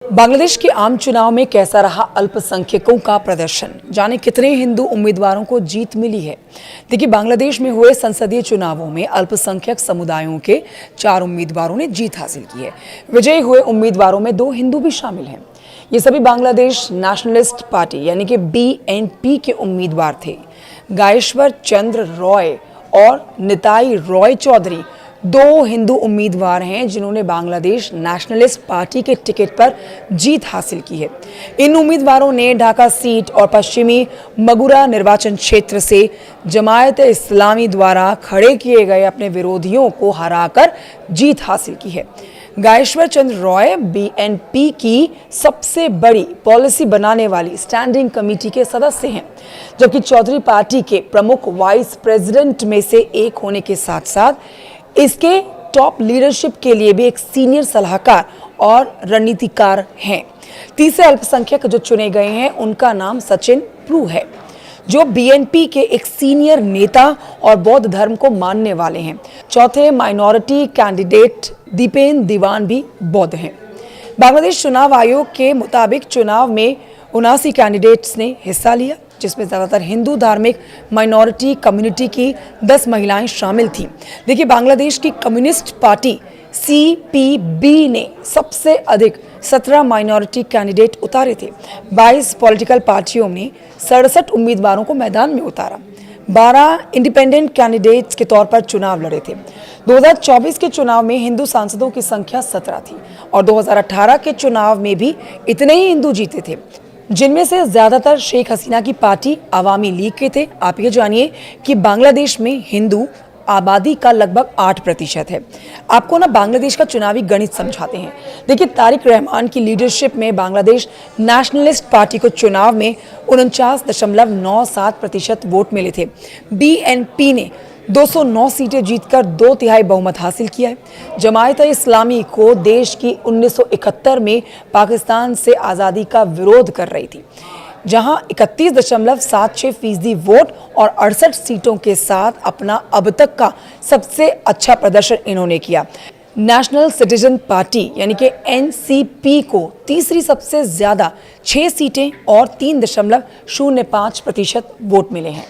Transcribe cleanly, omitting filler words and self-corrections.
बांग्लादेश के आम चुनाव में कैसा रहा अल्पसंख्यकों का प्रदर्शन, जाने कितने हिंदू उम्मीदवारों को जीत मिली है। देखिए, बांग्लादेश में हुए संसदीय चुनावों में अल्पसंख्यक समुदायों के 4 उम्मीदवारों ने जीत हासिल की है। विजयी हुए उम्मीदवारों में 2 हिंदू भी शामिल हैं। ये सभी बांग्लादेश नेशनलिस्ट पार्टी यानी कि BNP के उम्मीदवार थे। गायेश्वर चंद्र रॉय और निताई रॉय चौधरी 2 हिंदू उम्मीदवार हैं जिन्होंने बांग्लादेश नेशनलिस्ट पार्टी के टिकट पर जीत हासिल की है। इन उम्मीदवारों ने ढाका सीट और पश्चिमी मगुरा निर्वाचन क्षेत्र से जमायत इस्लामी द्वारा खड़े किए गए अपने विरोधियों को हराकर जीत हासिल की है। गायेश्वर चंद्र रॉय BNP की सबसे बड़ी पॉलिसी बनाने वाली स्टैंडिंग कमेटी के सदस्य हैं, जबकि चौधरी पार्टी के प्रमुख वाइस प्रेसिडेंट में से एक होने के साथ साथ इसके टॉप लीडरशिप के लिए भी एक सीनियर सलाहकार और रणनीतिकार हैं। तीसरे अल्पसंख्यक जो चुने गए हैं उनका नाम सचिन प्रू है, जो BNP के एक सीनियर नेता और बौद्ध धर्म को मानने वाले हैं। चौथे माइनॉरिटी कैंडिडेट दीपेन दीवान भी बौद्ध हैं। बांग्लादेश चुनाव आयोग के मुताबिक चुनाव में 79 कैंडिडेट्स ने हिस्सा लिया, जिसमें ज़्यादातर हिंदू धार्मिक माइनॉरिटी कम्युनिटी की 10 महिलाएं शामिल थीं। देखिए, बांग्लादेश की कम्युनिस्ट पार्टी CPB ने सबसे अधिक 17 माइनॉरिटी कैंडिडेट उतारे थे। 22 पॉलिटिकल पार्टियों ने 67 उम्मीदवारों को मैदान में उतारा। 12 इंडिपेंडेंट कैंडिडेट्स के तौर पर चुनाव लड़े थे। 2024 के चुनाव में हिंदू सांसदों की संख्या 17 थी और 2018 के चुनाव में भी इतने ही हिंदू जीते थे, जिनमें से ज्यादातर शेख हसीना की पार्टी अवामी लीग के थे। आप ये जानिए कि बांग्लादेश में हिंदू आबादी का लगभग 8% है। आपको ना बांग्लादेश का चुनावी गणित समझाते हैं। देखिए, तारिक रहमान की लीडरशिप में बांग्लादेश नेशनलिस्ट पार्टी को चुनाव में 49.97% वोट मिले थे। BNP ने 209 सीटें जीतकर 2/3 बहुमत हासिल किया है। जमायत इस्लामी को देश की 1971 में पाकिस्तान से आज़ादी का विरोध कर रही थी, जहां 31.76% वोट और 68 सीटों के साथ अपना अब तक का सबसे अच्छा प्रदर्शन इन्होंने किया। नेशनल सिटीजन पार्टी यानी कि NCP को तीसरी सबसे ज्यादा 6 सीटें और 3.05% वोट मिले हैं।